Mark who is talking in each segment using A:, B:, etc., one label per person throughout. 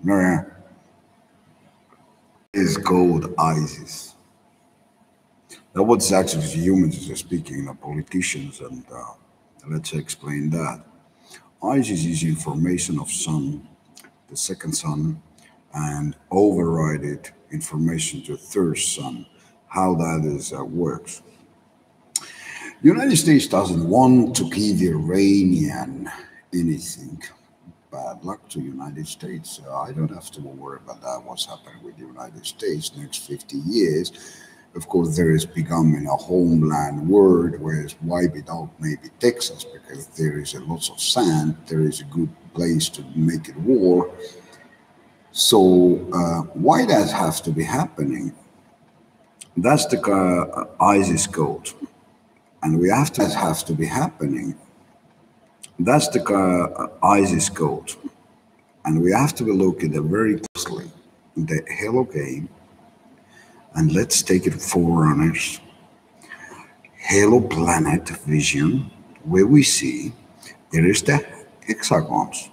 A: Yeah, is called ISIS. That was actually humans speaking, politicians, and let's explain that. ISIS is information of sun, the second sun, and overrided information to third sun. How that is works. The United States doesn't want to give Iranian anything. Bad luck to United States. I don't have to worry about that. What's happening with the United States next 50 years? Of course, there is becoming a homeland word, whereas wipe it out maybe Texas because there is a lots of sand. There is a good place to make it war. So why that has to be happening? That's the ISIS code, and we have to be happening. That's the ISIS code, and we have to be looking at it very closely. The Hello game, and let's take it forerunners. Hello planet vision, where we see there is the hexagons,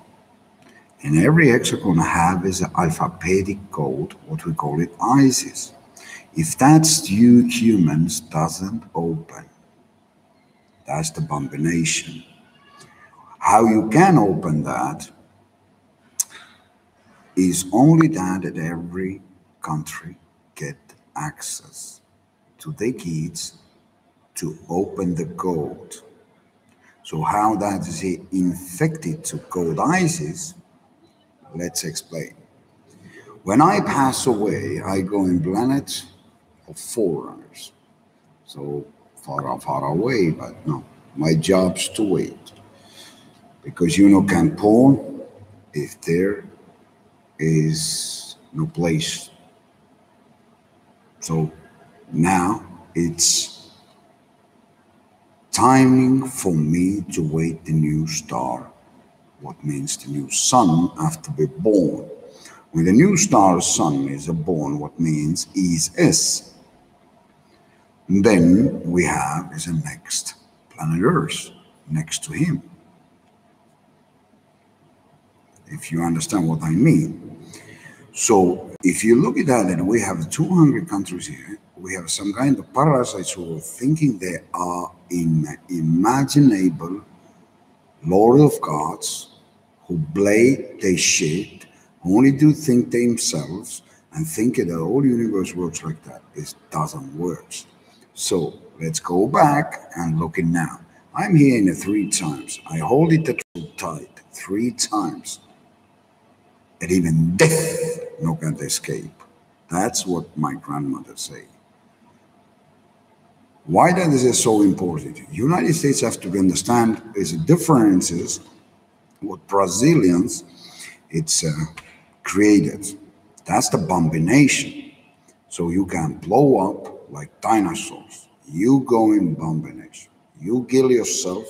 A: and every hexagon have is an alphabetic code, what we call it ISIS. If that's you humans doesn't open, that's the combination. How you can open that is only that every country get access to the keys to open the code. So how that is infected to code ISIS, let's explain. When I pass away, I go in planet of forerunners. So far away, but no, my job's to wait. Because can pawn if there is no place. So now it's timing for me to wait the new star, what means the new sun have to be born. When the new star sun is born, what means is. Then we have is a next planet Earth next to him. If you understand what I mean. So if you look at that, and we have 200 countries here, we have some kind of parasites who are thinking they are imaginable Lord of Gods, who play they shit, only do think themselves, and think that the whole universe works like that. It doesn't work. So let's go back and look at now. I'm here in it 3 times. I hold it tight 3 times. And even death no can escape. That's what my grandmother say. Why that is so important? United States have to understand is differences what Brazilians it's created. That's the combination. So you can blow up like dinosaurs. You go in combination. You kill yourself.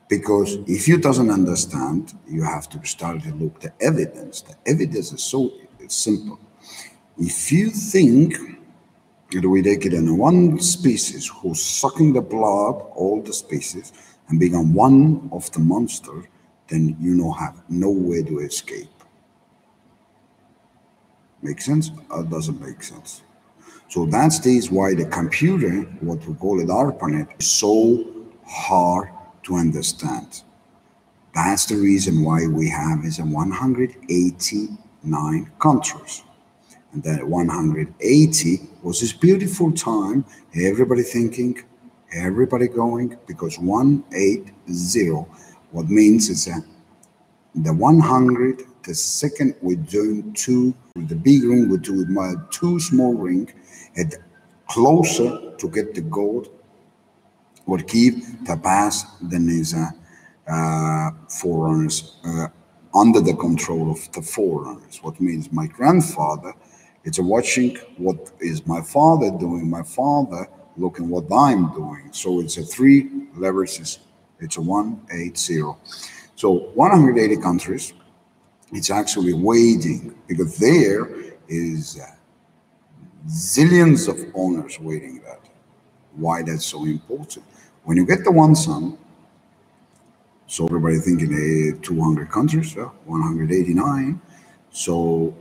A: Because if you doesn't understand, you have to start to look the evidence. The evidence is so simple. If you think that we take it in one species who's sucking the blood, all the species, and become one of the monster, then you have no way to escape. Make sense? Or doesn't make sense? So that's why the computer, what we call it ARPANET, is so hard to understand. That's the reason why we have is 189 countries. And that 180 was this beautiful time, everybody thinking, everybody going, because 180, what means is that the 100, the second we're doing 2, the big ring we do with my 2 small ring, and closer to get the gold, would keep the past than is forerunners under the control of the forerunners. What means my grandfather, it's watching what is my father doing, my father looking what I'm doing. So it's a 3 levers, it's a 180. So 180 countries, it's actually waiting because there is zillions of owners waiting that. Why that's so important? When you get the one sun, So everybody thinking 200 countries, 189. So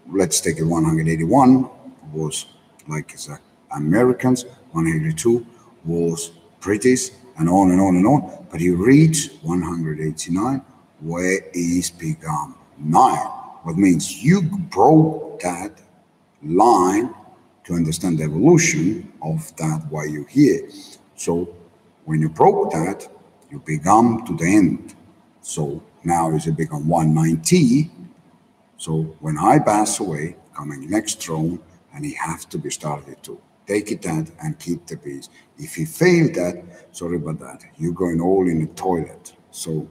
A: let's take it 181 was like it's Americans, 182 was British, and on and on and on. But you reach 189 where is become 9. What means you broke that line to understand the evolution of that why you're here. So when you broke that, you become to the end. So now it's become 190. So when I pass away, coming next throne, and he have to be started to take it that and keep the peace. If he failed that, sorry about that, you're going all in the toilet. So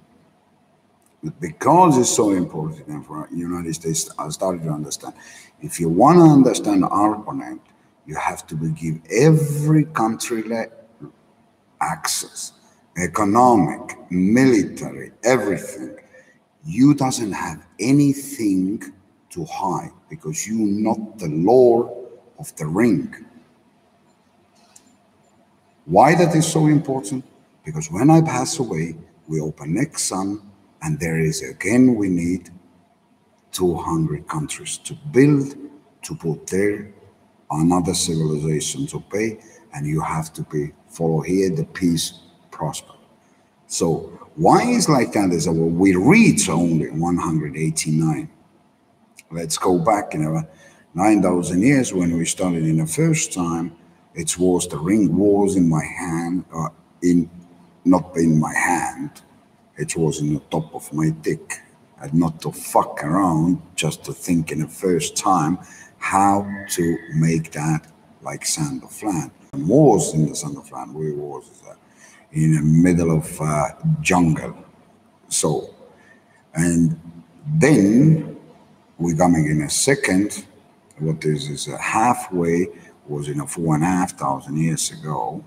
A: because it's so important and for United States, I started to understand. If you want to understand ARPANET, you have to give every country access, economic, military, everything. You doesn't have anything to hide because you're not the Lord of the ring. Why that is so important? Because when I pass away, we open next sun, and there is again we need 200 countries to build, to put there another civilization to pay, and you have to be follow here the peace prosper. So why is like that is that we reach only 189. Let's go back 9,000 years when we started in the first time. It was the ring was in my hand, not in my hand. It was in the top of my dick, and not to fuck around, just to think in the first time how to make that like sand of land. And was in the sand of land. We was in the middle of jungle. So, and then we're coming in a second. What is halfway was 4,500 years ago.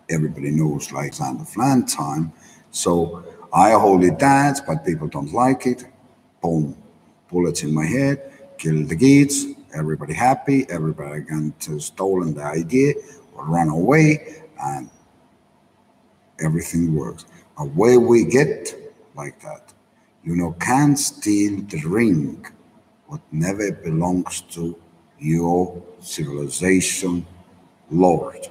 A: Everybody knows like sand of land time. So I hold it that, but people don't like it. Boom, bullets in my head, kill the kids, everybody happy, everybody got stolen the idea or run away, and everything works. Away we get like that. Can't steal the ring, what never belongs to your civilization, Lord.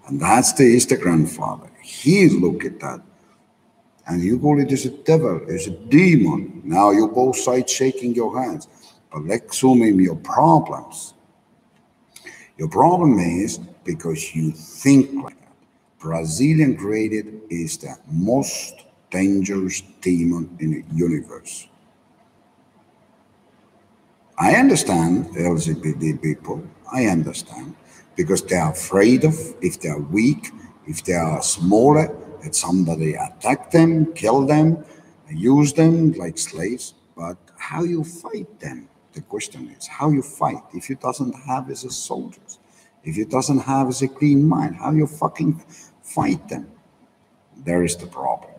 A: And that's is the grandfather. He look at that. And you call it as a devil, as a demon. Now you're both sides shaking your hands. But let's zoom in your problems. Your problem is because you think like that. Brazilian created is the most dangerous demon in the universe. I understand LGBT people. I understand. Because they are afraid of, if they are weak, if they are smaller, that somebody attack them, kill them, use them like slaves. But how you fight them? The question is how you fight if you doesn't have as a soldiers, if you doesn't have as a clean mind, how you fucking fight them? There is the problem.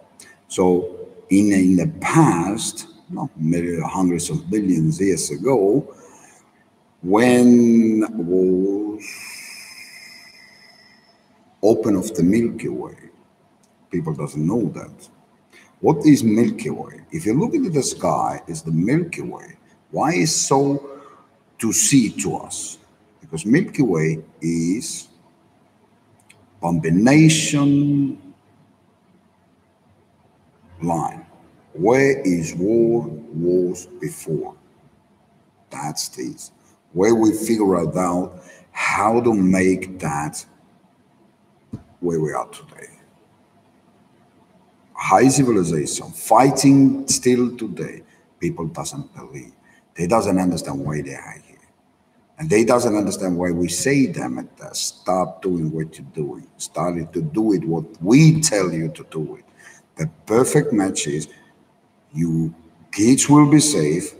A: So in the past, hundreds of billions years ago, when was open of the Milky Way, people doesn't know that. What is Milky Way? If you look into the sky, is the Milky Way. Why is so to see to us? Because Milky Way is combination line. Where is war was before? That's this. Where we figure out how to make that where we are today. High civilization, fighting still today, people doesn't believe. They doesn't understand why they are here. And they doesn't understand why we say them at that. Stop doing what you're doing. Started to do it what we tell you to do it. The perfect match is you kids will be safe.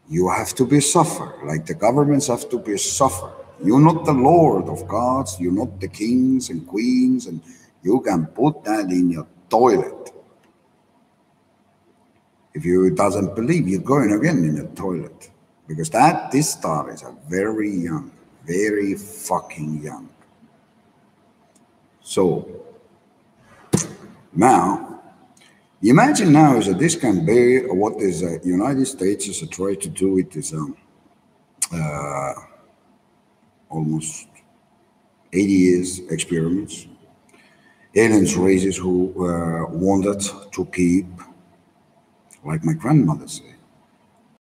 A: You have to be suffer. Like the governments have to be suffer. You're not the Lord of gods. You're not the kings and queens. And you can put that in your toilet. If you doesn't believe, you're going again in the toilet. Because this star is a very young, very fucking young. So now Imagine now is that this can be what is United States is trying to do. It is almost 80 years experiments. Aliens races who wanted to keep, like my grandmother said,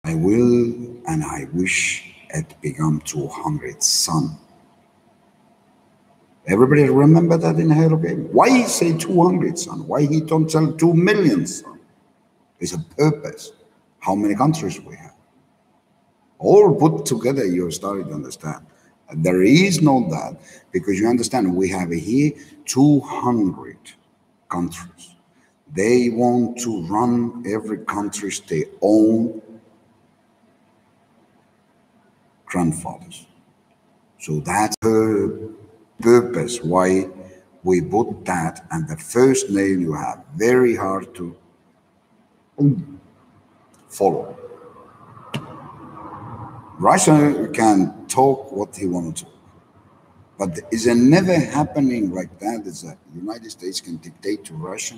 A: I will and I wish it become 200 son. Everybody remember that in Halo game? Why he say 200 son? Why he don't tell 2 million son? It's a purpose. How many countries we have? All put together, you're starting to understand. There is no that, because you understand we have here 200 countries. They want to run every country's their own grandfathers. So that's the purpose why we put that, and the first name you have very hard to follow. Russia can talk what he wants to, but is it never happening like that? Is that United States can dictate to Russia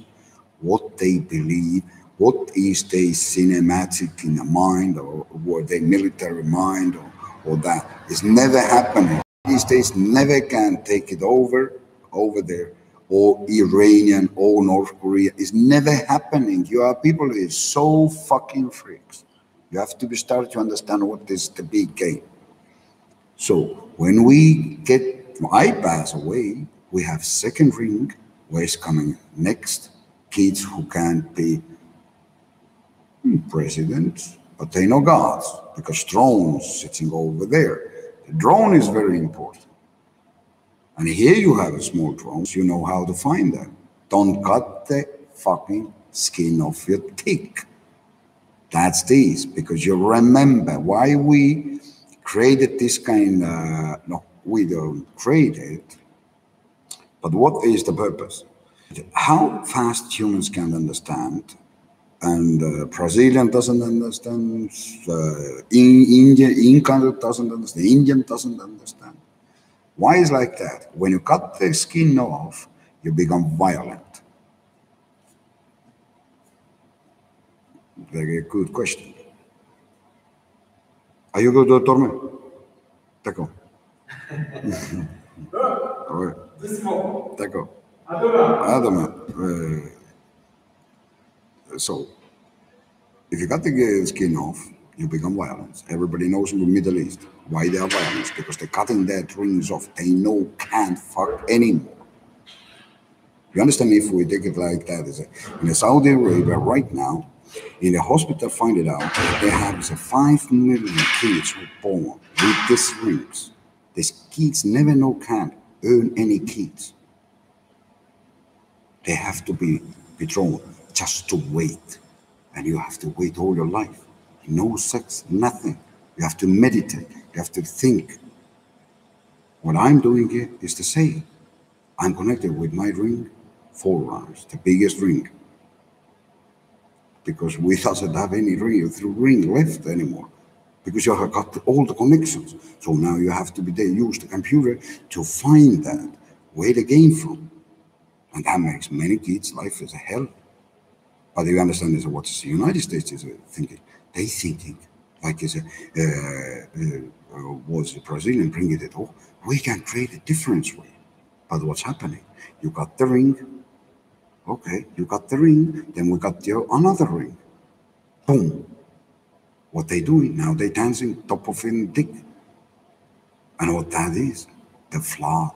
A: what they believe, what is their cinematic in the mind, or what their military mind, or that is never happening. United States never can take it over there, or Iranian or North Korea. It's never happening. You are people is so fucking freaks. You have to start to understand what is the big game. So when I pass away, we have second ring, where is coming next, kids who can't be president, but they know gods, because drones sitting over there. The drone is very important. And here you have a small drones, you know how to find them. Don't cut the fucking skin off your tick. That's this, because you remember why we created this kind no, we don't create it, but what is the purpose? How fast humans can understand, and Brazilian doesn't understand, Inca doesn't understand, Indian doesn't understand. Why is like that? When you cut the skin off, you become violent. Very good question. Are you good, Torme? D'accord. Ouais. D'accord. À demain. So, if you cut the skin off, you become violent. Everybody knows in the Middle East why they are violent, because they're cutting their rings off. They know can't fuck anymore. You understand? If we take it like that, in Saudi Arabia right now, in the hospital, find it out, they have 5 million kids who are born with these rings. These kids never know can't earn any kids. They have to be thrown just to wait. And you have to wait all your life. No sex, nothing. You have to meditate. You have to think. What I'm doing here is to say, I'm connected with my ring, 4 rounds, the biggest ring. Because we doesn't have any ring left anymore. Because you have got all the connections. So now you have to be there, use the computer to find that, where they came from. And that makes many kids' life is a hell. But you understand is what the United States is thinking. They thinking like was the Brazilian bringing it. Oh, we can create a different way. But what's happening? You got the ring. Okay, you got the ring. Then we got another ring. Boom. What they doing now? They dancing top of in dick. And what that is, the flood.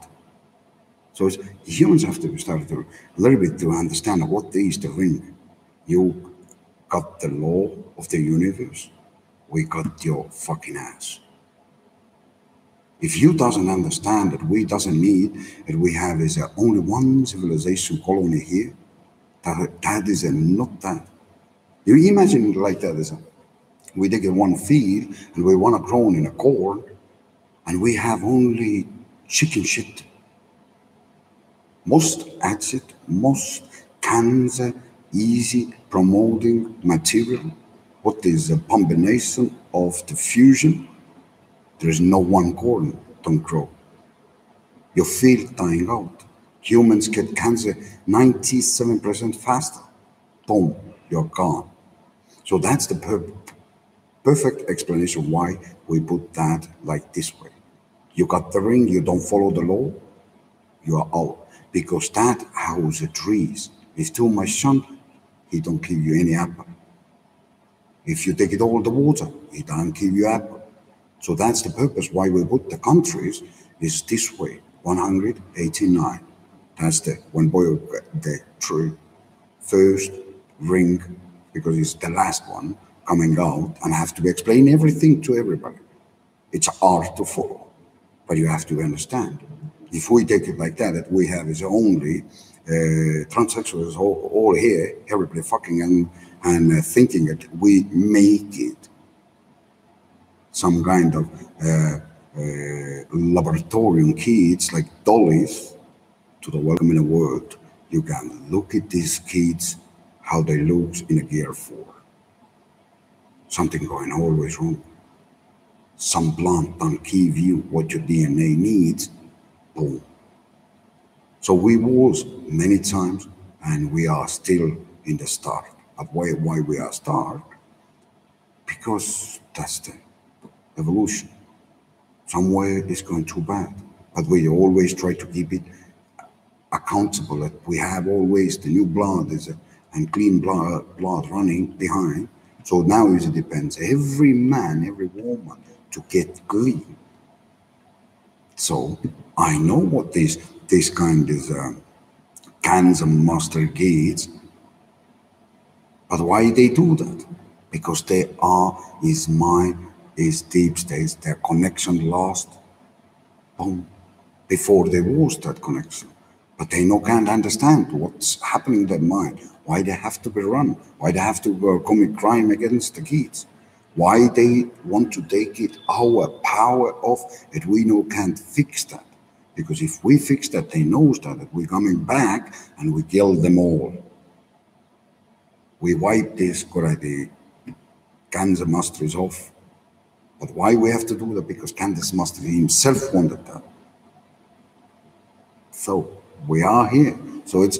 A: So humans have to start to a little bit to understand what is the ring. You got the law of the universe. We got your fucking ass. If you doesn't understand that we doesn't need, that we have is only one civilization colony here, that is not that. You imagine like that is we dig in one field and we want to grow in a corn, and we have only chicken shit. Most acid, most cancer, easy promoting material. What is a combination of the fusion? There is no one corn don't grow. Your field dying out. Humans get cancer 97% faster. Boom, you're gone. So that's the perfect explanation why we put that like this way. You got the ring, you don't follow the law, you are out. Because that house the trees. If too much sun, he don't give you any apple. If you take it all the water, he don't give you apple. So that's the purpose why we put the countries is this way. 189. That's the when boy the true first ring because it's the last one coming out and have to explain everything to everybody. It's art to follow, but you have to understand. If we take it like that we have is only transsexuals all here, everybody fucking and thinking that we make it some kind of laboratorium kids like dollies to the welcoming world. You can look at these kids, how they look in a gear 4. Something going always wrong. Some plant don't give you what your DNA needs. Boom. So we was many times, and we are still in the start. But why we are start? Because that's the evolution. Somewhere it's going too bad, but we always try to keep it accountable. That we have always the new blood and clean blood running behind. So now it depends every man, every woman to get clean. So I know what this kind is cans and mustard gates, but why they do that? Because they are is deep states, their connection lost, boom, before there was that connection. But they can't understand what's happening in their mind, why they have to be run, why they have to commit crime against the kids, why they want to take it our power off, that we can't fix that. Because if we fix that, they know that we're coming back and we kill them all. We wipe this the Cancer Masters off. But why we have to do that? Because Candace Master himself wanted that. So we are here. So it's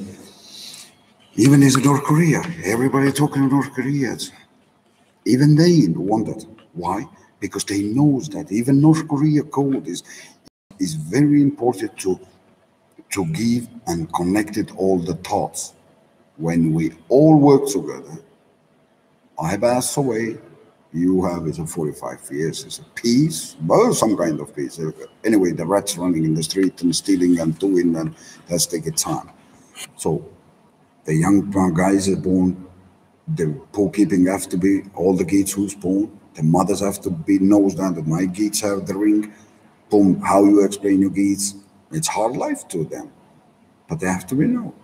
A: even in North Korea, everybody talking North Koreans. Even they want it. Why? Because they knows that even North Korea code is very important to give and connect it all the thoughts. When we all work together, I pass away, you have is a 45 years, it's a peace, well, some kind of peace. Anyway, the rats running in the street and stealing and doing, and that's taking time. So the young guys are born, the poor keeping have to be, all the kids who's born, the mothers have to be knows that my kids have the ring. Boom, how you explain your kids? It's hard life to them, but they have to be known.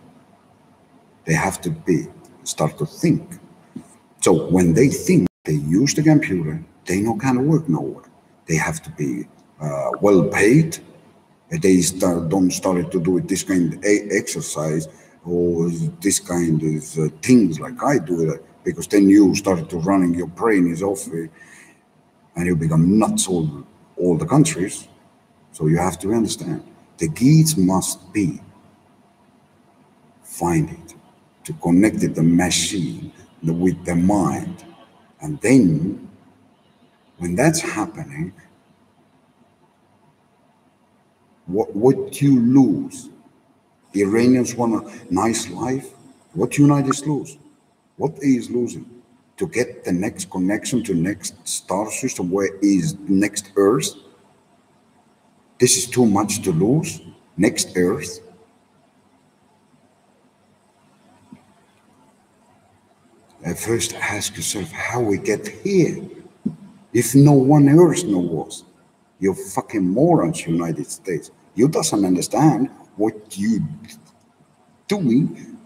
A: They have to start to think. So when they think, they use the computer, they can't work nowhere. They have to be well paid. They don't start to do this kind of exercise or this kind of things like I do it, because then you start to running, your brain is off and you become nuts all the countries. So you have to understand, the kids must be find it, to connect the machine with the mind. And then, when that's happening, what you lose? The Iranians want a nice life. What United lose? What is losing? To get the next connection to next star system, where is next Earth? This is too much to lose. Next Earth. First ask yourself how we get here. If no one else knows, you fucking morons, United States. You doesn't understand what you doing.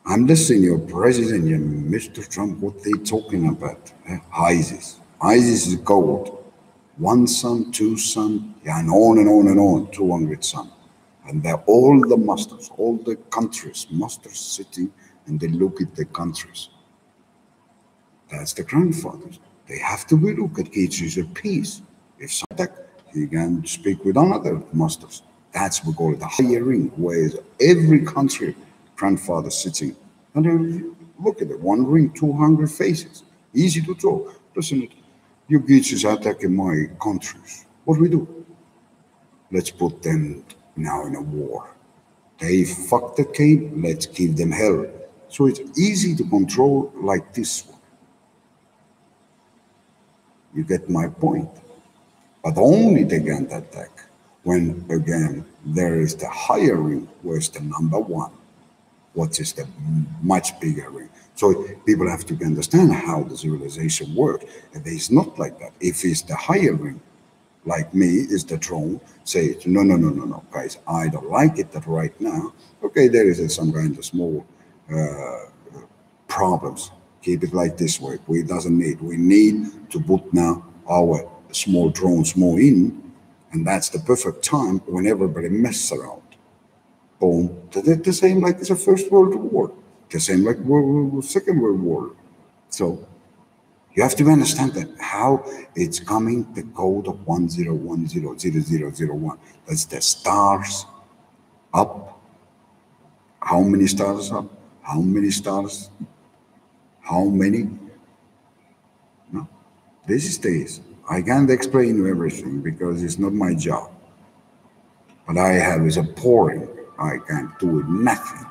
A: I'm listening to your president, your Mr. Trump, what they talking about. ISIS. ISIS is gold. One son, two son, yeah, and on and on and on, 200 son. And they're all the masters, all the countries, masters sitting, and they look at the countries. That's the grandfathers. They have to be look at each other peace. If something, he can speak with another masters. That's what we call it the higher ring, where every country grandfather sitting And then look at it, one ring, 200 faces, easy to draw. Listen, you kids is attacking my countries. What we do? Let's put them now in a war. They fuck the cave, let's give them hell. So it's easy to control like this one. You get my point. But only they can attack when, again, there is the higher ring, where's the number one. What is the much bigger ring? So people have to understand how the civilization works. And it's not like that. If it's the higher ring, like me, is the throne, say, no, no, no, no, no, guys, I don't like it that right now. Okay, there is some kind of small problems. Keep it like this way. We doesn't need. We need to put now our small drones more in, and that's the perfect time when everybody messes around. Boom. The same like the First World War. The same like Second World War. So you have to understand that how it's coming, the code of 10100001. That's the stars up. How many stars up? How many stars? How many? No. This is this. I can't explain you everything because it's not my job. What I have is a pouring. I can't do nothing.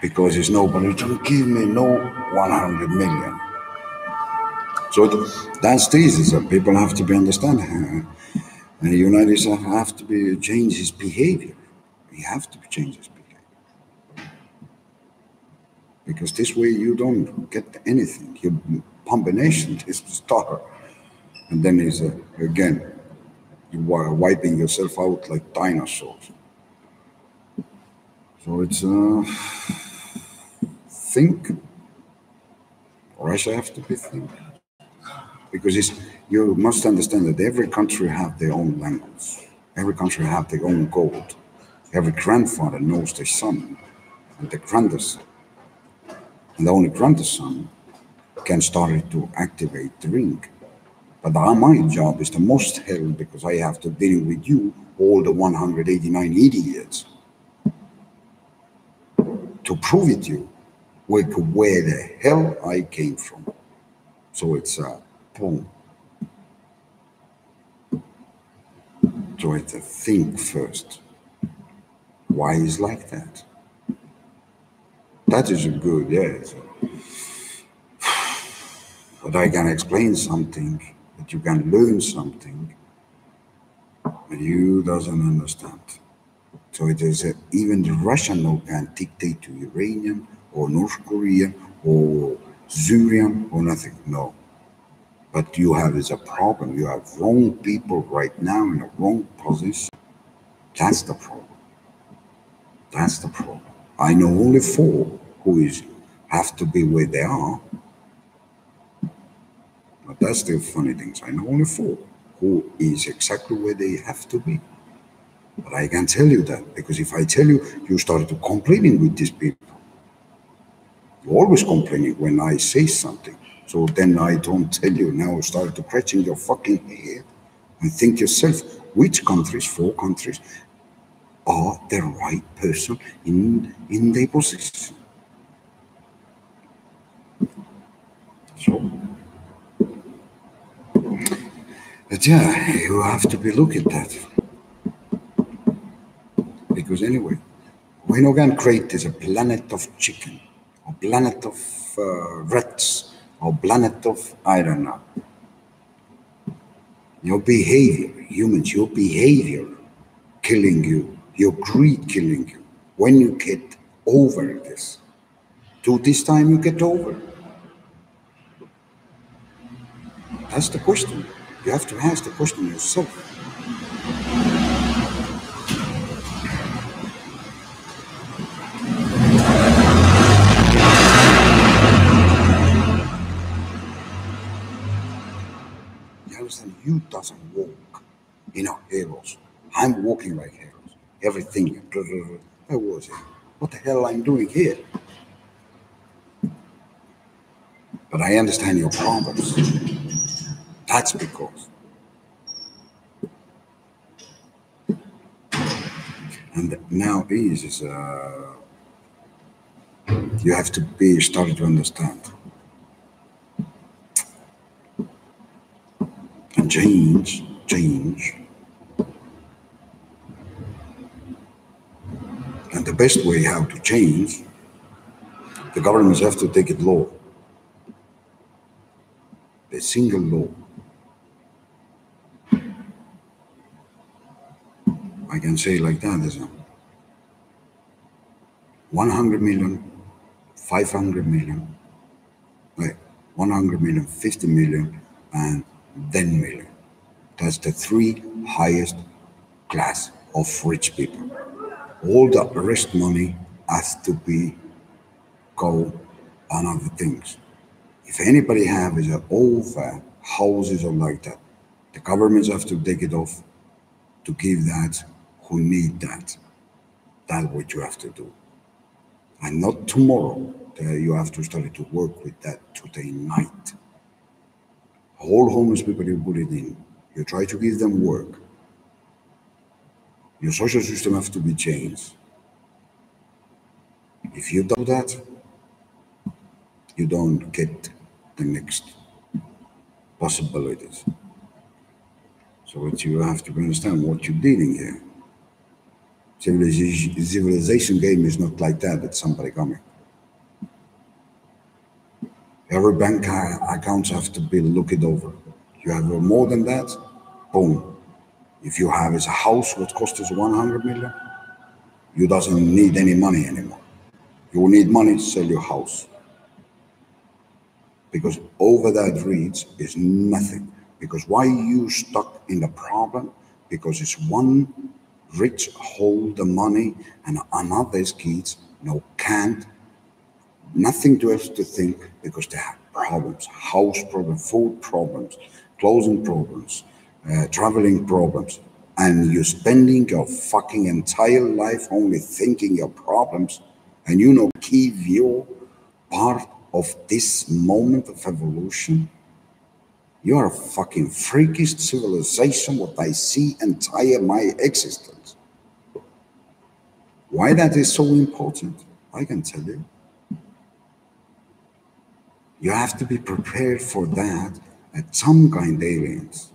A: Because there's nobody to give me no 100 million. So that's this. People have to be understand. And the United States have to be change his behavior. He have to change his behavior. Because this way you don't get anything. You combination is star. And then is again, you are wiping yourself out like dinosaurs. So it's think, or I shall have to be think. Because you must understand that every country have their own language. Every country have their own code. Every grandfather knows their son and the grandson. And the only grandson can start to activate the ring. But my job is the most hell because I have to deal with you, all the 189 idiots, to prove it to you where the hell I came from. So it's boom. So it's a think first. Why is like that? That is a good, yes. But I can explain something, that you can learn something, but you doesn't understand. So it is even the Russian no can dictate to Iranian or North Korean or Syrian or nothing. No. But you have is a problem. You have wrong people right now in a wrong position. That's the problem. That's the problem. I know only 4 who have to be where they are. But that's the funny things. I know only 4 who is exactly where they have to be. But I can tell you that because if I tell you, you start to complaining with these people. You're always complaining when I say something. So then I don't tell you. Now start to scratching your fucking head and think yourself, which countries, 4 countries, are the right person in their position. So, but yeah, you have to be looking at that. Because anyway, we're not going to create this a planet of chicken, or planet of rats, or planet of, I don't know. Your behavior, humans, your behavior killing you, your greed killing you. When you get over this, to this time you get over. That's the question. You have to ask the question yourself. You understand? You doesn't walk heroes. I'm walking like heroes. Everything. I was here. What the hell I'm doing here? But I understand your problems. That's because. And now is you have to be starting to understand and change. And the best way how to change, the governments have to take it law, the single law. I can say like that, there's a 100 million, 500 million, like 100 million, 50 million, and 10 million. That's the three highest class of rich people. All the rest money has to be go on other things. If anybody have is over houses or like that, the governments have to take it off to give that who need that. That's what you have to do. And not tomorrow. You have to start to work with that today night. All homeless people you put it in. You try to give them work. Your social system has to be changed. If you do that, you don't get the next possibilities. So what you have to understand what you're dealing here. Civilization game is not like that. It's somebody coming. Every bank accounts have to be looked over. You have more than that, boom. If you have a house what costs us 100 million, you doesn't need any money anymore. You need money to sell your house. Because over that reach is nothing. Because why you stuck in the problem? Because it's one rich hold the money and another's kids can't, nothing to else to think because they have problems, house problems, food problems, clothing problems, traveling problems, and you're spending your fucking entire life only thinking your problems, and give your part of this moment of evolution. You are a fucking freakish civilization what I see entire my existence. Why that is so important, I can tell you. You have to be prepared for that at some kind aliens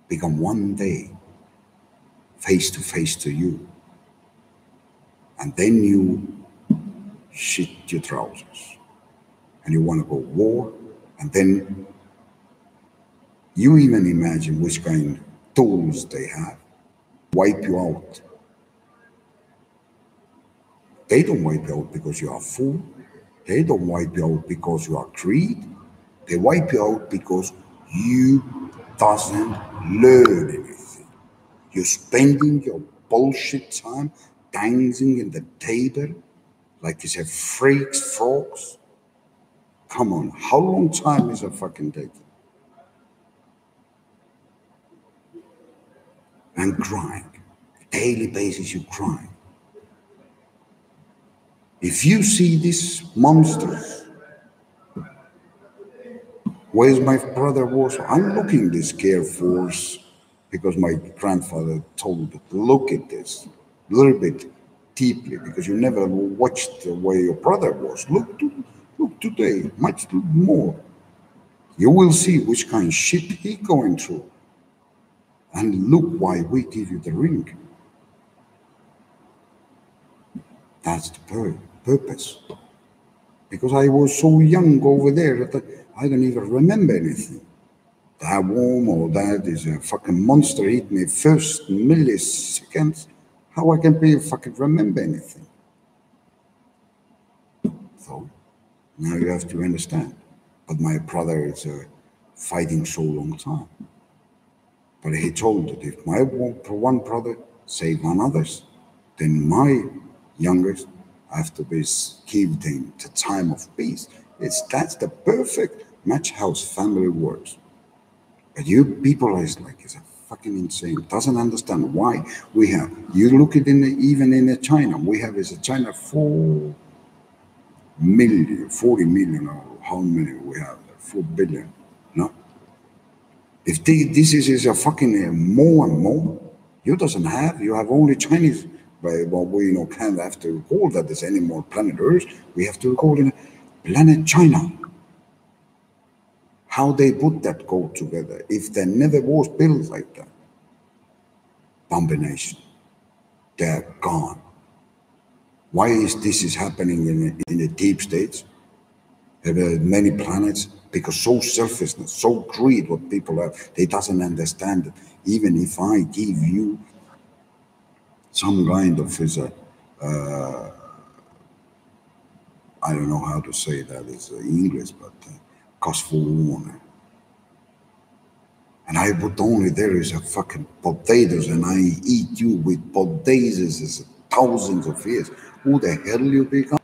A: become one day face to face to you. And then you shit your trousers. And you want to go war, and then you even imagine which kind of tools they have. Wipe you out. They don't wipe you out because you are fool. They don't wipe you out because you are greed. They wipe you out because you doesn't learn anything. You're spending your bullshit time dancing in the table like it's a freaks frogs. Come on, how long time is a fucking taking? And crying. Daily basis you crying. If you see these monsters, where's my brother was? I'm looking this Air Force because my grandfather told me, look at this a little bit deeply because you never watched where your brother was. Look today, much more. You will see which kind of shit he going through. And look why we give you the ring. That's the purpose. Because I was so young over there that I don't even remember anything. That worm or that is a fucking monster eat me first milliseconds. How I can be fucking remember anything? So now you have to understand. But my brother is fighting so long time. But he told that if my one brother save one others, then my youngest have to be give them the time of peace. That's the perfect match house family works. But you people is like it's a fucking insane. Doesn't understand why we have. You look at even in China, we have is a China 40 million or how many we have? 4 billion. No. If this is a fucking more and more, you doesn't have. You have only Chinese Well, we can't have to call that as any more planet Earth. We have to call it planet China. How they put that code together, if there never was built like that combination, they're gone. Why is this happening in the deep states? There are many planets because so selfishness, so greed, what people have, they doesn't understand it. Even if I give you some kind of I don't know how to say that is English, but kosmon. And I put only there is a fucking potatoes and I eat you with potatoes is thousands of years. Who the hell you become?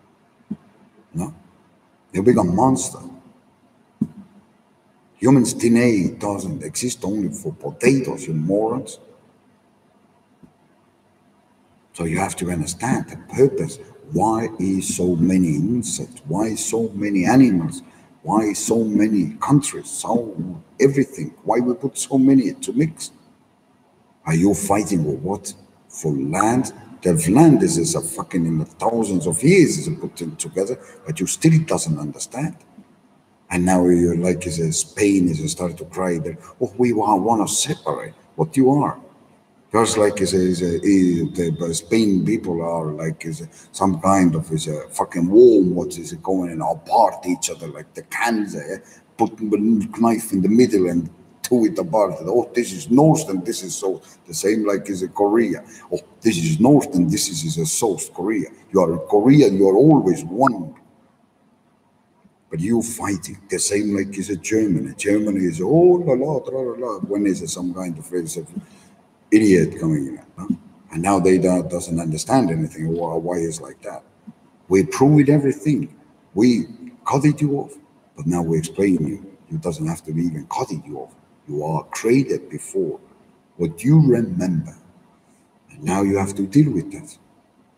A: No? You become monster. Humans DNA doesn't exist only for potatoes, you morons. So you have to understand the purpose. Why is so many insects? Why so many animals? Why so many countries? How everything? Why we put so many to mix? Are you fighting for what? For land? The land is a fucking in the thousands of years is put together, but you still doesn't understand. And now you're like Spain is starting to cry that oh we want to separate. What you are? Just like the Spain people are like some kind of fucking worm. What is it going and apart each other like the cans? Put the knife in the middle and two it apart. Oh, this is north and this is south. The same like Korea. Oh, this is north and this is South Korea. You are Korea. You are always one. But you fighting the same like Germany. Germany is oh la la la la. When is some kind of idiot coming in, huh? And now they doesn't understand anything. Why is like that? We proved everything. We cut it you off, but now we explain you. You doesn't have to even cut it you off. You are created before what you remember, and now you have to deal with that.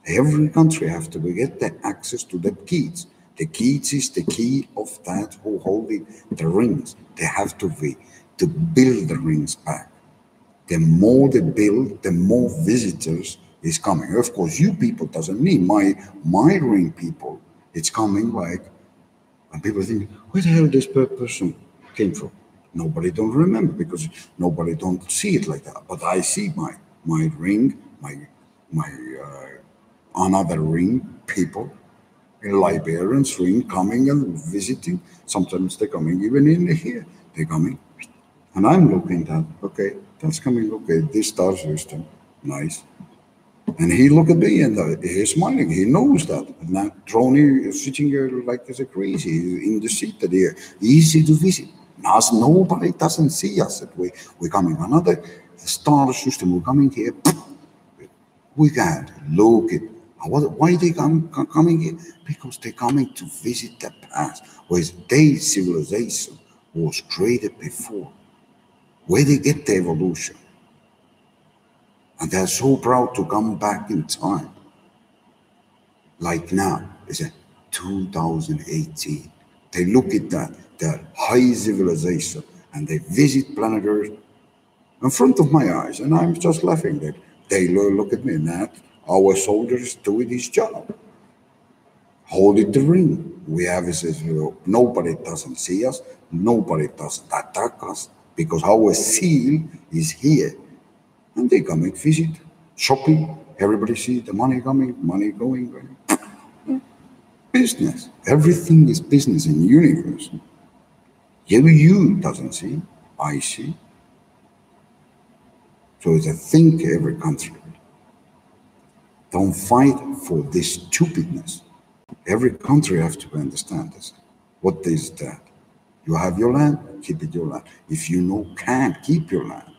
A: Every country have to get the access to the keys. The keys is the key of that who holding the rings. They have to be to build the rings back. The more they build, the more visitors is coming. Of course, you people doesn't need my ring people. It's coming like, and people think, where the hell this person came from? Nobody don't remember because nobody don't see it like that. But I see my ring, my another ring people, Liberians ring coming and visiting. Sometimes they're coming even in here. They're coming. And I'm looking at, okay, that's coming, okay, this star system, nice. And he look at me and he's smiling, he knows that. And now Trony is sitting here like as a crazy, in the seat that here, easy to visit. Now nobody doesn't see us that way. We're coming another star system, we're coming here, we can't look it. Why they coming here? Because they're coming to visit the past, where their civilization was created before. Where they get the evolution. And they're so proud to come back in time. Like now, it's 2018. They look at that, the high civilization, and they visit planet Earth in front of my eyes, and I'm just laughing that they look at me and that our soldiers doing his job. Holding the ring. We have nobody doesn't see us, nobody doesn't attack us. Because our seal is here. And they come and visit, shopping, everybody see the money coming, money going. Business. Everything is business in the universe. You doesn't see, I see. So it's a think every country. Don't fight for this stupidness. Every country has to understand this. What is that? You have your land, keep it your land. If you can't keep your land,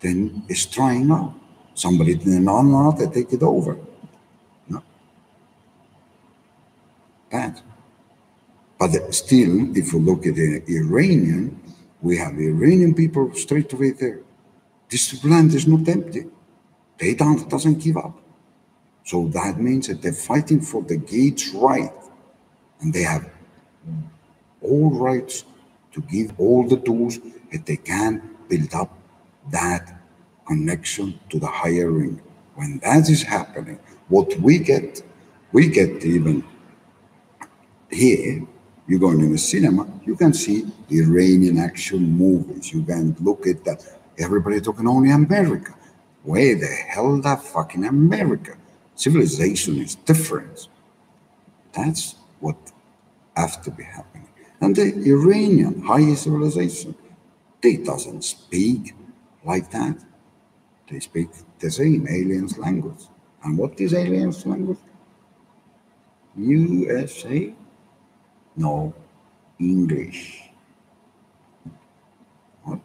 A: then it's trying out. Somebody they take it over. No. Bad. But still, if you look at the Iranian, we have Iranian people straight away there. This land is not empty. They doesn't give up. So that means that they're fighting for the gates right. And they have all rights to give all the tools that they can build up that connection to the higher ring. When that is happening, what we get even here, you go in the cinema, you can see Iranian action movies. You can look at that. Everybody talking only America. Where the hell that fucking America? Civilization is different. That's what have to be happening. And the Iranian higher civilization, they doesn't speak like that. They speak the same aliens language. And what is aliens language? USA? No, English. What?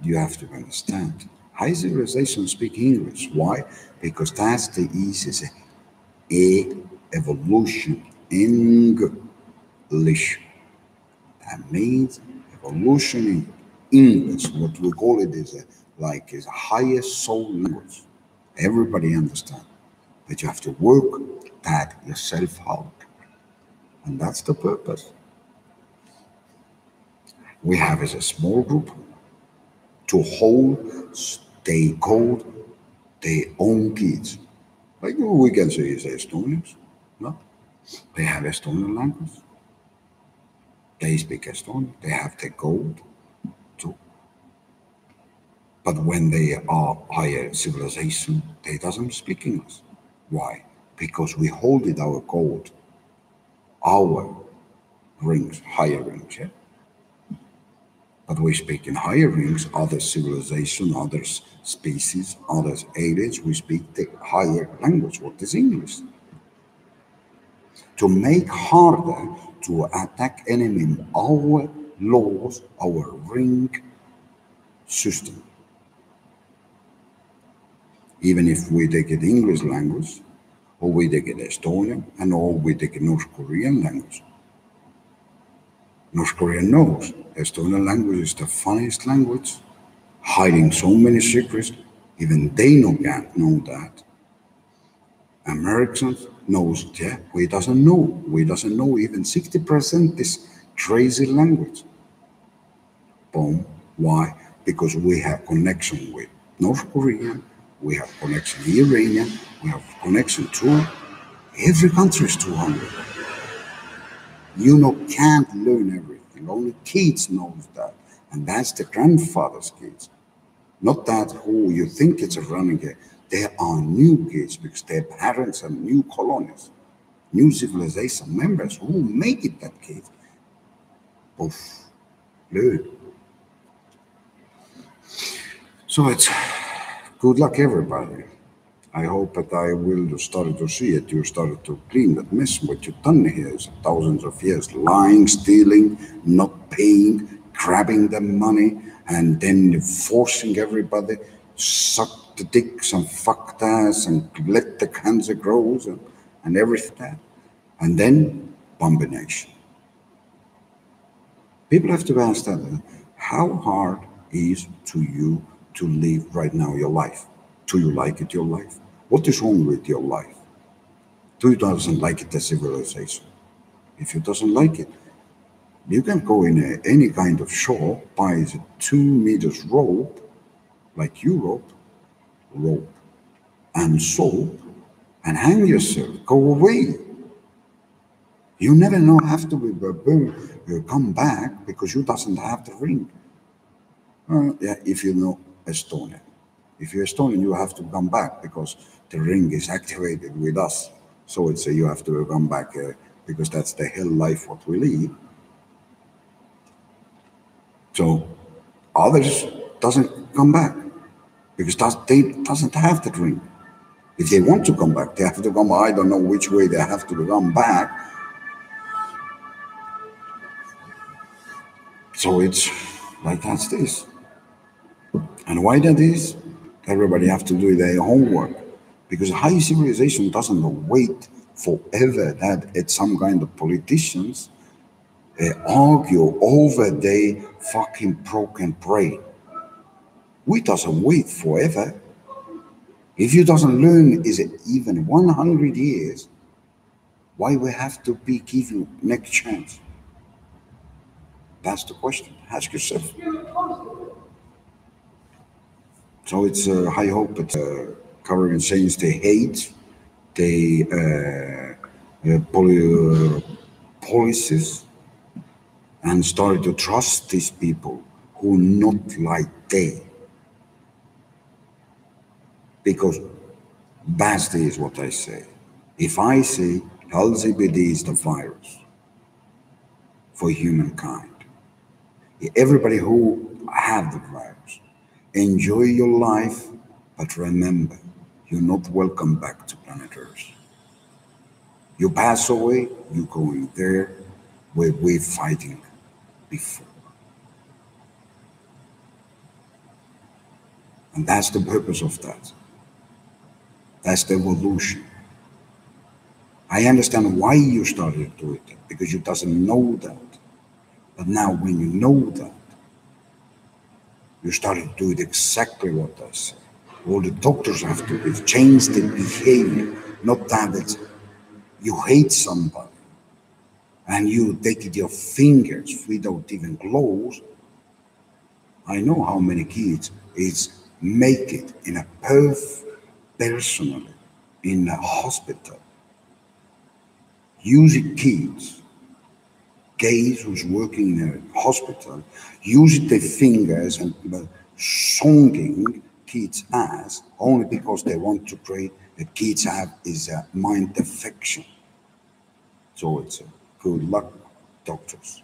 A: You have to understand. High civilization speak English. Why? Because that's the easiest evolution. English. That means evolution in English. What we call it is is a higher soul language. Everybody understand. But you have to work that yourself out. And that's the purpose. We have as a small group to hold, they call their own kids. Like we can say is Estonians. No? They have Estonian language. They speak Estonian. They have the code too. But when they are higher civilization, they doesn't speak English. Why? Because we hold it our code, our rings, higher rings, yeah? But we speak in higher rings, other civilization, other species, other aliens, we speak the higher language, what is English. To make harder to attack enemy in our laws, our ring system. Even if we take it English language, or we take it Estonian, and or we take it North Korean language. North Korea knows Estonian language is the funniest language, hiding so many secrets. Even they can't know that. Americans knows, yeah, we doesn't know. We doesn't know even 60% this crazy language. Boom. Why? Because we have connection with North Korean, we have connection with Iranian, we have connection to every country is 200. Can't learn everything. Only kids knows that. And that's the grandfather's kids. Not that who you think it's running it. They are new kids because their parents are new colonies, new civilization members who make it that kid. Oof. Learn. So it's good luck everybody. I hope that I will start to see it. You started to clean that mess. What you've done here is thousands of years lying, stealing, not paying, grabbing the money, and then forcing everybody suck the dicks and fuck the ass and let the cancer grow and everything. And then combination. People have to understand how hard is to you to live right now your life. Do you like it, your life? What is wrong with your life? Do you doesn't like it, the civilization? If you doesn't like it, you can go in any kind of shop, buy a 2 meters rope, like Europe, rope, and soap, and hang yourself, go away. You never know have to come back because you doesn't have the ring. Yeah, if you know Estonian. If you're Estonian, you have to come back because the ring is activated with us. So it's you have to come back because that's the hell life what we live. So others doesn't come back because they doesn't have the ring. If they want to come back, they have to come. I don't know which way they have to come back. So it's like that's this. And why that is? Everybody have to do their homework because high civilization doesn't wait forever that it's some kind of politicians argue over their fucking broken brain. We doesn't wait forever. If you doesn't learn is it even 100 years, why we have to be giving next chance? That's the question. Ask yourself. So it's I hope it's covering sayings they hate, they policies, and started to trust these people who not like they. Because that's is what I say. If I say LGBT is the virus for humankind, everybody who have the virus, enjoy your life, but remember, you're not welcome back to planet Earth. You pass away, you're going there where we're fighting before. And that's the purpose of that. That's the evolution. I understand why you started to do it, because you doesn't know that. But now when you know that, you started to do it exactly what I say. All the doctors have to do, change the behavior, not that it's, you hate somebody and you take your fingers without even gloves. I know how many kids is make it in a personally in a hospital using kids, gays who's working in a hospital, using their fingers and songing kids' ass only because they want to pray that kids have is a mind affection. So it's a good luck, doctors.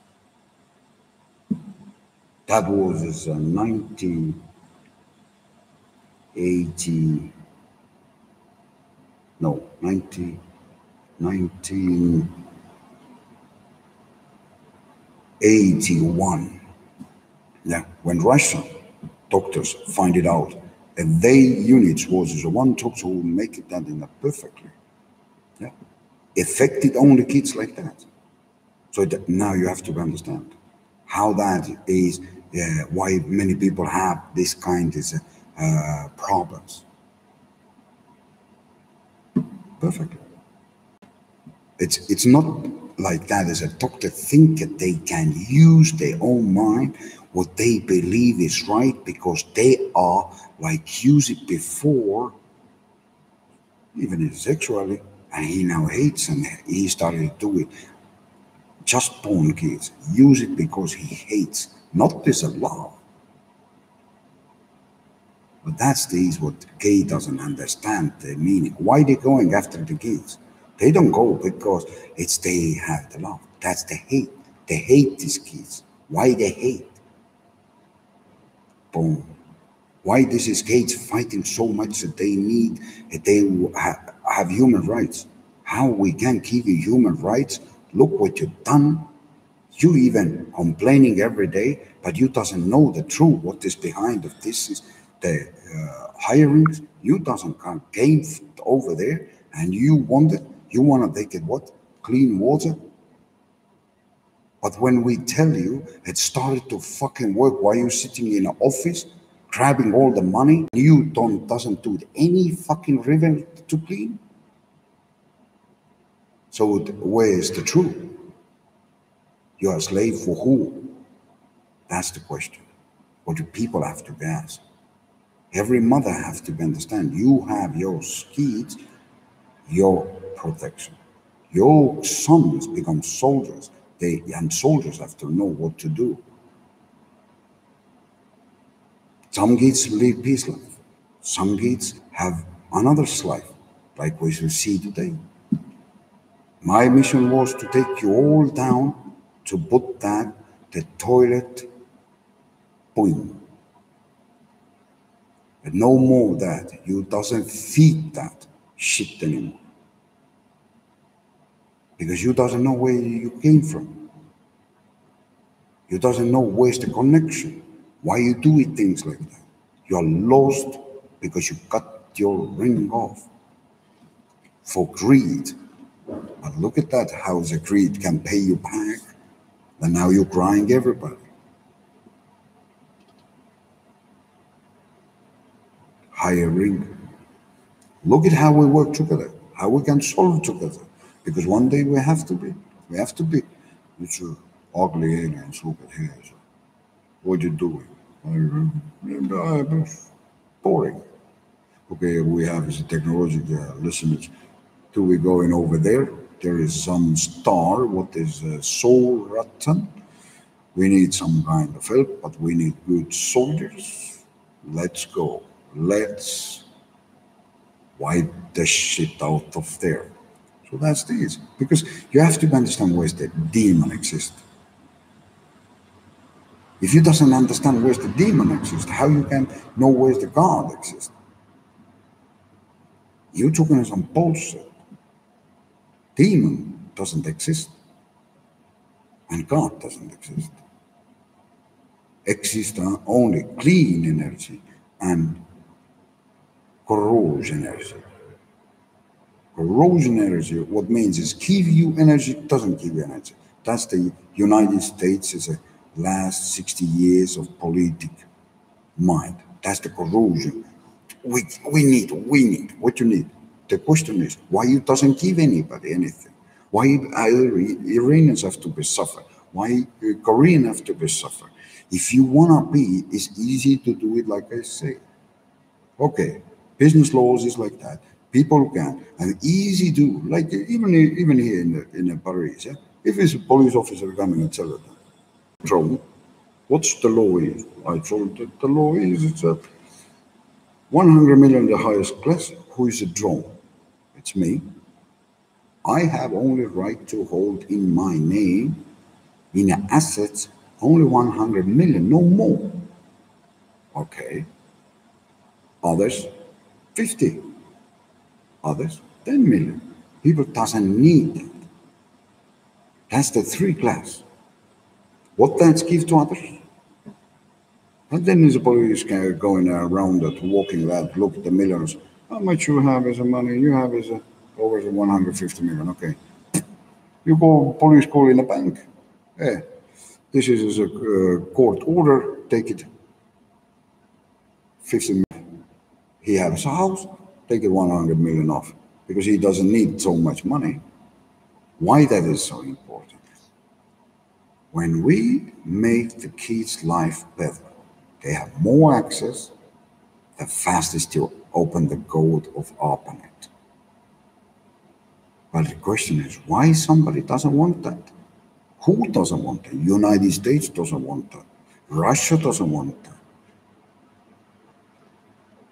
A: That was 1980, no, 1981. Yeah, when Russian doctors find it out, and they units was the one doctor who make it that in a perfectly. Yeah, affected only kids like that. So now you have to understand how that is, why many people have this kind of problems. Perfectly. It's not like that as a doctor think that they can use their own mind, what they believe is right, because they are like use it before, even sexually, and he now hates and he started to do it. Just born kids use it because he hates, not this a love. But that's what gay doesn't understand the meaning. Why they going after the kids? They don't go because it's they have the love. That's the hate. They hate these kids. Why they hate? Boom. Why this is gays fighting so much that they need, that they have human rights? How we can keep you human rights? Look what you've done. You even complaining every day, but you doesn't know the truth. What is behind of this is the hirings. You doesn't come gain over there, and you want it. You want to take it what? Clean water. But when we tell you it started to fucking work while you're sitting in an office, grabbing all the money, you doesn't do any fucking river to clean. So where is the truth? You're a slave for who? That's the question. What do people have to be asked? Every mother has to understand. You have your kids, your protection. Your sons become soldiers. And soldiers have to know what to do. Some kids live peace life. Some kids have another life, like we shall see today. My mission was to take you all down to put that the toilet point. And no more that you doesn't feed that shit anymore. Because you doesn't know where you came from. You doesn't know where's the connection. Why you do it things like that. You're lost because you cut your ring off for greed. But look at that, how the greed can pay you back. And now you're crying everybody. Higher ring. Look at how we work together, how we can solve together. Because one day we have to be. We have to be. It's ugly aliens, look at here. What are you doing? I'm boring. Okay, we have as a technology listeners. Do we going over there? There is some star. What is soul rotten? We need some kind of help, but we need good soldiers. Let's go. Let's wipe the shit out of there. So that's this. Because you have to understand where the demon exists. If you doesn't understand where the demon exists, how you can know where the God exists? You're talking some bullshit. Demon doesn't exist, and God doesn't exist. Exist only clean energy and corrosion energy. Corrosion energy, what means is give you energy, doesn't give you energy. That's the United States is a last 60 years of politic mind. That's the corrosion. We need. What you need. The question is, why you doesn't give anybody anything? Why Iranians have to be suffer? Why Korean have to be suffer? If you wanna be, it's easy to do it like I say. Okay, business laws is like that. People can, and easy to, like even here in Paris, yeah? If it's a police officer coming and tell it, drone, what's the law is? I told that the law is it's a 100 million the highest class. Who is a drone? It's me. I have only right to hold in my name in assets only 100 million, no more. Okay. Others 50. Others 10 million. People doesn't need that. That's the three class. What that give to others? And then there's a police guy going around that, walking that, look at the millions. How much you have as a money? You have as a over 150 million. Okay. You go police call in a bank. Yeah. This is a court order. Take it. 50 million. He has a house. Take it 100 million off because he doesn't need so much money. Why that is so important? When we make the kids' life better, they have more access, the fastest to open the code of ARPANET. But the question is, why somebody doesn't want that? Who doesn't want that? United States doesn't want that. Russia doesn't want that.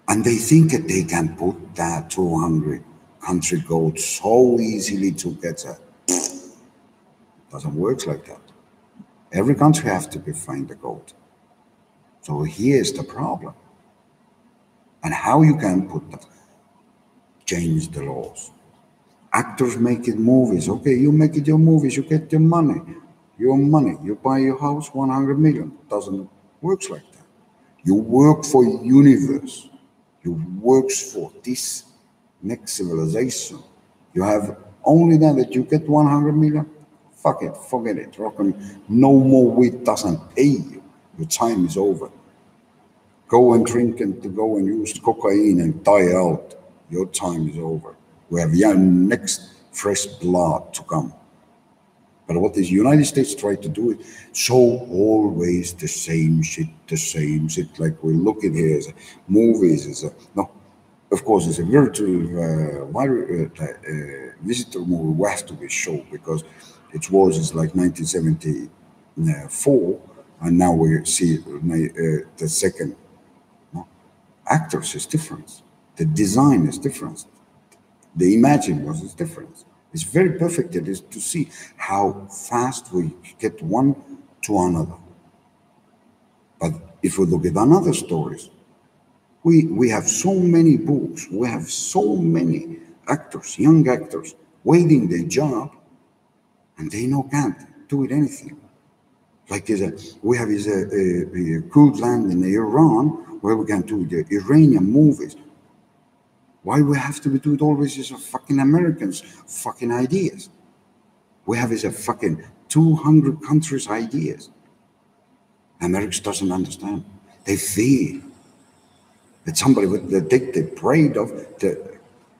A: And they think that they can put that 200 country code so easily to get that. Doesn't work like that. Every country has to define the code. So here's the problem. And how you can put that? Change the laws. Actors make it movies. Okay, you make it your movies, you get your money. Your money. You buy your house, 100 million. Doesn't work like that. You work for universe. You work for this next civilization. You have only that you get 100 million. Fuck it, forget it. No more weed doesn't pay you. Your time is over. Go and drink and to go and use cocaine and die out. Your time is over. We have next fresh blood to come. But what is United States try to do it? So always the same shit, like we look at here as movies, as no, of course it's a virtual visitor movie we have to be shown because it was like 1974 and now we see the second actors is different, the design is different, the imaging was different. It's very perfect to see how fast we get one to another. But if we look at another stories, we have so many books, we have so many actors, young actors, waiting their job, and they can't do it anything. Like we have a good land in Iran where we can do the Iranian movies. Why we have to do it always is a fucking Americans' fucking ideas? We have is a fucking 200 countries' ideas. Americans doesn't understand. They feel that somebody would take the pride of the.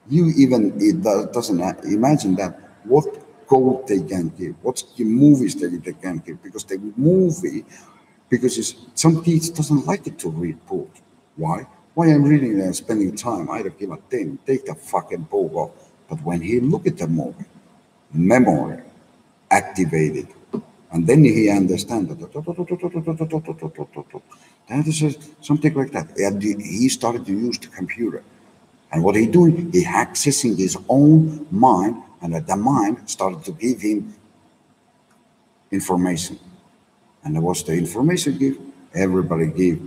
A: You even it doesn't imagine that what gold they can give, what movies they can give because the movie because some kids doesn't like it to read books. Why? Why I'm reading and spending time? I don't give a damn. Take the fucking book off. But when he look at the movie, memory activated, and then he understands that that is something like that. And he started to use the computer. And what he doing, he accessing his own mind, and the mind started to give him information. And what's the information give? Everybody give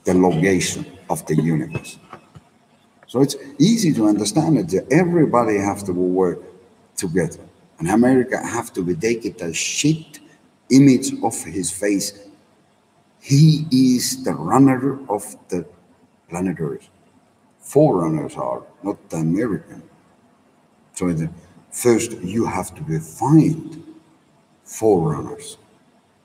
A: the location of the universe. So it's easy to understand that everybody have to work together. And America have to be taking the shit image of his face. He is the runner of the planet Earth. Foreigners are, not the American. So first you have to be find forerunners.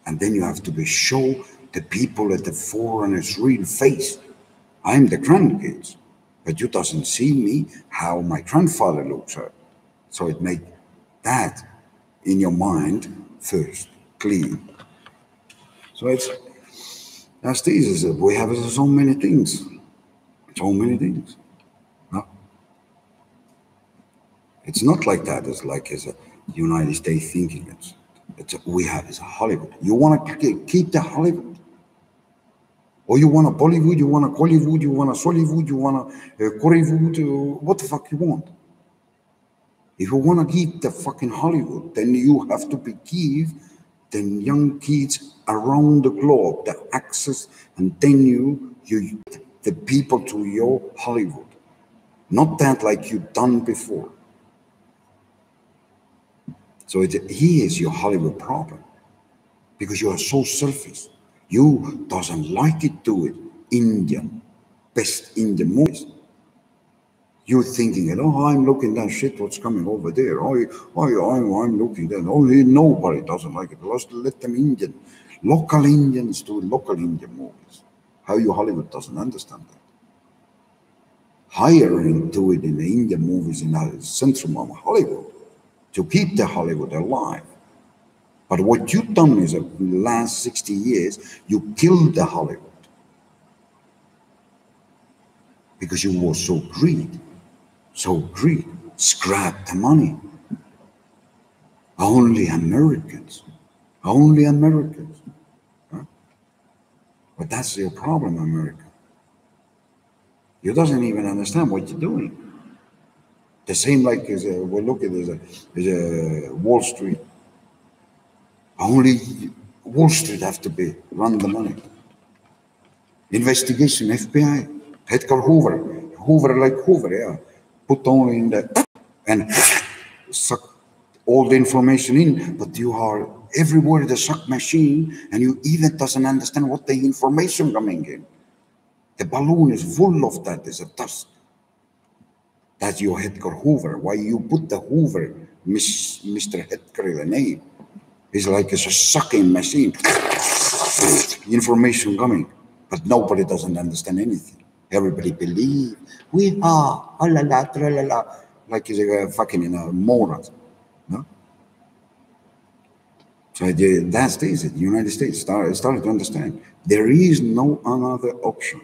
A: And then you have to be show the people at the foreigners' real face. I'm the grandkids, but you doesn't see me how my grandfather looks at. So it make that in your mind first, clean. So it's as this we have so many things. So many things. No? It's not like that. It's like as a United States thinking. We have is a Hollywood. You want to keep the Hollywood? Or you want a Bollywood, you want a Hollywood, you want a Sollywood, you want a Koreawood, what the fuck you want? If you want to keep the fucking Hollywood, then you have to give the young kids around the globe the access, and then you the people to your Hollywood. Not that like you've done before. So he is your Hollywood problem because you are so selfish. You doesn't like it to it Indian, best Indian movies. You're thinking, oh, I'm looking that shit, what's coming over there? I'm looking that. Oh, nobody doesn't like it. Let them Indian, local Indians do local Indian movies. How you Hollywood doesn't understand that. Hiring to it in the Indian movies in the centrum of Hollywood to keep the Hollywood alive. But what you've done is in the last 60 years, you killed the Hollywood. Because you were so greedy, scrap the money. Only Americans. Huh? But that's your problem, America. You doesn't even understand what you're doing. The same like as we look at as Wall Street. Only Wall Street have to be run the money. Investigation, FBI, Edgar Hoover, yeah. Put only in the and suck all the information in, but you are everywhere the suck machine, and you even doesn't understand what the information coming in. The balloon is full of that, is a dust. That's your Edgar Hoover. Why you put the Hoover, Mr. Edgar, the name? It's like it's a sucking machine. Information coming, but nobody doesn't understand anything. Everybody believe we are, oh la la, tra la la, like he's a fucking morons. No? So that's this. The United States started to understand there is no another option.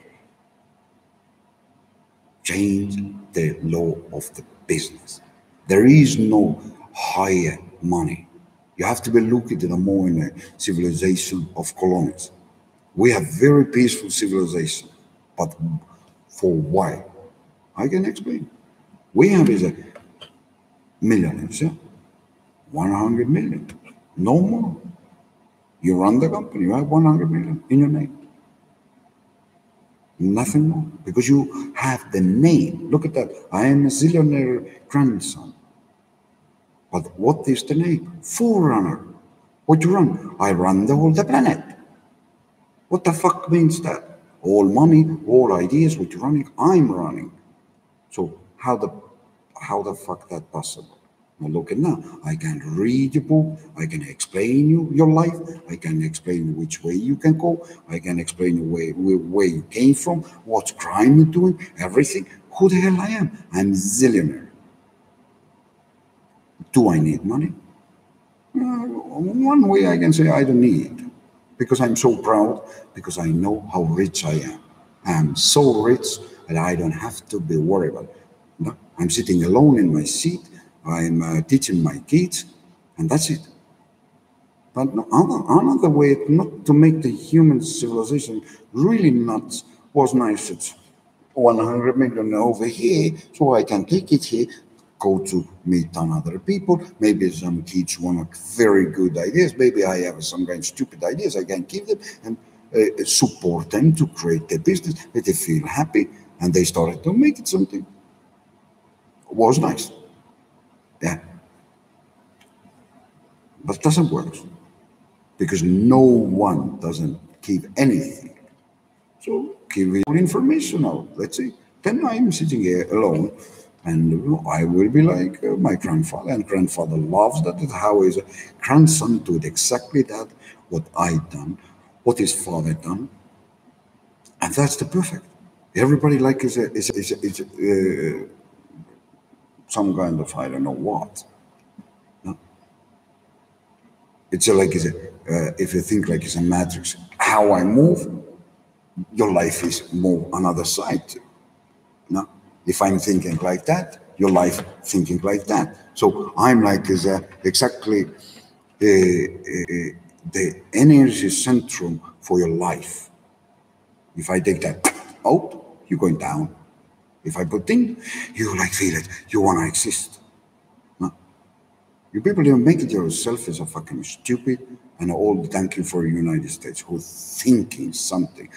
A: Change the law of the business. There is no higher money. You have to be looking at the more in a civilization of colonies. We have very peaceful civilization, but for why? I can explain. We have is a millionaires, yeah? 100 million, no more. You run the company, you have 100 million in your name. Nothing more, because you have the name. Look at that. I am a zillionaire grandson. But what is the name? Forerunner. What you run? I run the whole planet. What the fuck means that? All money, all ideas, what you're running, I'm running. So how the fuck that possible? Now look at now. I can read your book. I can explain you your life. I can explain which way you can go. I can explain where you came from, what crime you're doing, everything. Who the hell I am? I'm zillionaire. Do I need money? One way I can say I don't need it, because I'm so proud, because I know how rich I am. I'm so rich that I don't have to be worried about it. No, I'm sitting alone in my seat. I'm teaching my kids, and that's it. But no, another way not to make the human civilization really nuts was nice. It's 100 million over here, so I can take it here, go to meet on other people. Maybe some kids want very good ideas. Maybe I have some kind of stupid ideas. I can give them and support them to create their business. That they feel happy, and they started to make it something. It was nice, yeah, but it doesn't work because no one doesn't give anything. So give me information out. Let's see. Then I'm sitting here alone, and I will be like my grandfather, and grandfather loves that. How his grandson did exactly that, what I done, what his father done, and that's the perfect. Everybody like is some kind of I don't know what. No? It's like if you think like it's a matrix, how I move, your life is more another side. No? If I'm thinking like that, your life thinking like that. So I'm like is exactly the energy centrum for your life. If I take that out, you're going down. If I put in, you like feel it. You want to exist. No? You people don't make it yourself as a fucking stupid and all thank you for the United States who thinking something.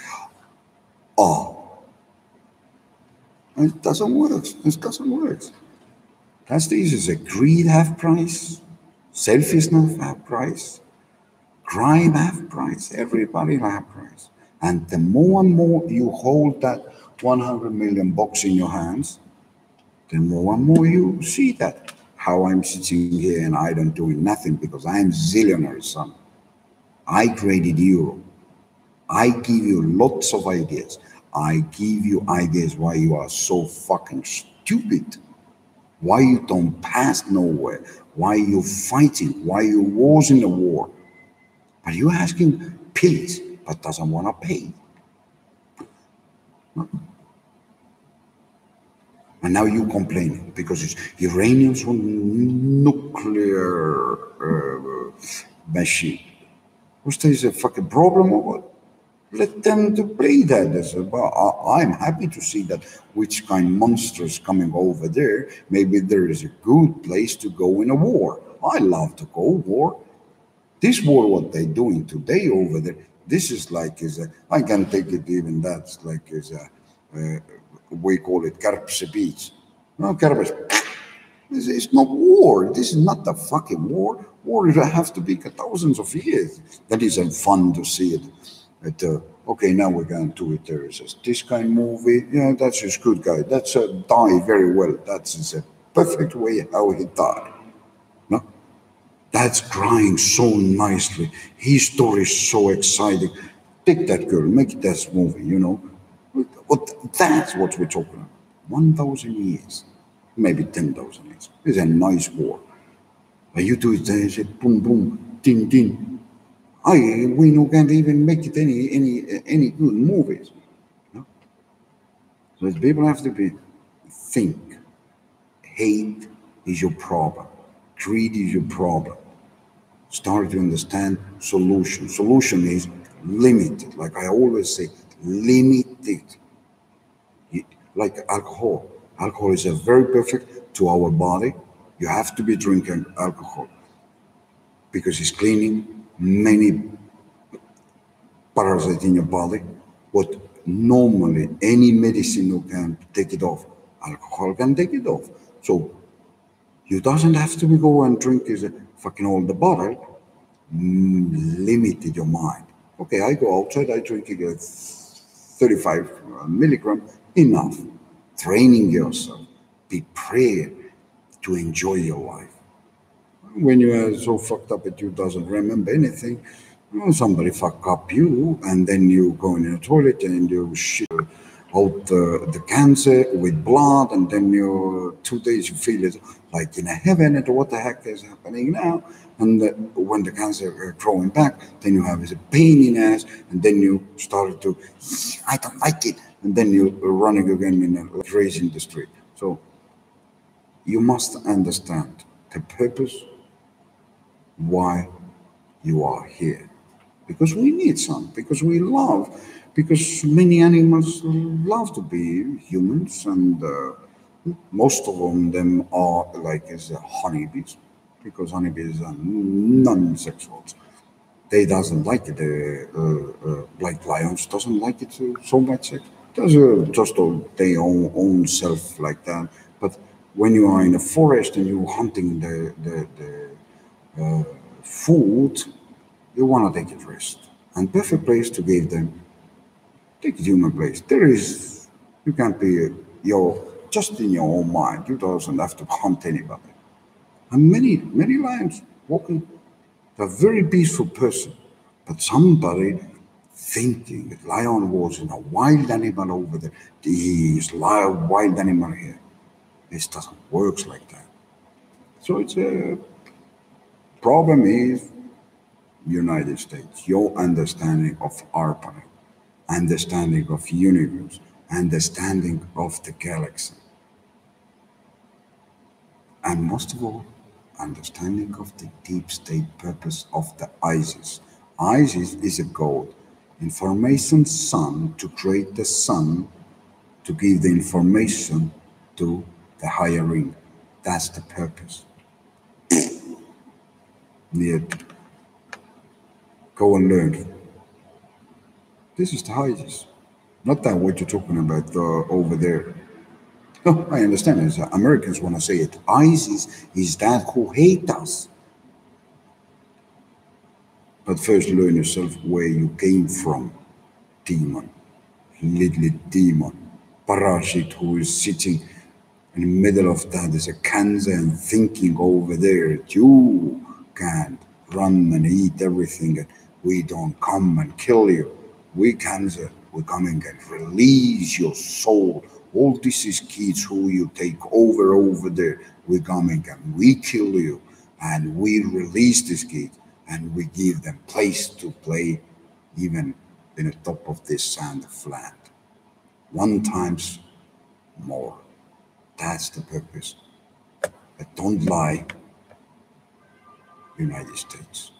A: Oh, it doesn't work. It doesn't work. That's the issue. Greed have price, selfishness have price, crime have price, everybody have price. And the more and more you hold that 100 million bucks in your hands, the more and more you see that. How I'm sitting here and I don't doing nothing because I'm zillionaire son. I created euro. I give you lots of ideas. I give you ideas why you are so fucking stupid. Why you don't pass nowhere. Why you fighting. Why you was in a war. But you asking please, but doesn't want to pay. No. And now you complaining because it's Iranians with nuclear machine. Which there is a fucking problem or what? Let them to play that. I'm happy to see that which kind of monsters coming over there. Maybe there is a good place to go in a war. I love to go war. This war, what they're doing today over there, this is like I can take it even that's like we call it Karpse Beach. No, Karpse. It's not war. This is not a fucking war. War has to be thousands of years. That isn't fun to see it. Okay, now we're going to it. There is this kind of movie. Yeah, that's just good guy. That's die very well. That's a perfect way how he died. No, that's crying so nicely. His story is so exciting. Take that girl, make that movie. You know, that's what we're talking about. 1,000 years, maybe 10,000 years. It's a nice war. But you do it, they say boom, boom, ding, ding. We can't even make it any good movies. No? So people have to think. Hate is your problem. Greed is your problem. Start to understand solution. Solution is limited. Like I always say, limited. Like alcohol. Alcohol is a very perfect to our body. You have to be drinking alcohol because it's cleaning many parasites in your body, but normally any medicine can take it off. Alcohol can take it off. So you doesn't have to go and drink fucking all the bottle. Limited your mind. Okay, I go outside, I drink 35 milligram, enough. Training yourself, be prepared to enjoy your life. When you are so fucked up that you doesn't remember anything, somebody fuck up you, and then you go in the toilet and you shit out the cancer with blood, and then you 2 days you feel it like in a heaven, and what the heck is happening now? And when the cancer growing back, then you have a pain in ass, and then you started to, I don't like it. and then you're running again in a like race in the street. So you must understand the purpose why you are here. Because we need some, because we love, because many animals love to be humans, and most of them are like as honeybees, because honeybees are non-sexuals. They doesn't like it. Like lions doesn't like it so much. Does just their own self like that. But when you are in a forest and you're hunting the food, you want to take it rest. And perfect place to give them, take it human place. There is, you can't be your just in your own mind. You doesn't have to hunt anybody. And many lions walking, a very peaceful person, but somebody thinking that lion was in a wild animal over there, he is wild animal here. This doesn't work like that. So it's a problem is United States, your understanding of our planet, understanding of universe, understanding of the galaxy, and most of all, understanding of the deep state purpose of the ISIS. ISIS is a goal, information sun to create the sun to give the information to the higher ring. That's the purpose. Yeah, go and learn. This is the ISIS, not that what you're talking about over there. No, I understand. As Americans want to say it, ISIS is that who hate us. But first, learn yourself where you came from, demon, little demon, parasite who is sitting in the middle of that is a cancer and thinking over there that you can't run and eat everything and we don't come and kill you. We cancer, we're coming and release your soul. All this is kids who you take over there. We're coming and we kill you and we release these kids and we give them place to play even in the top of this sand of land. One times more. That's the purpose. But don't lie, United States.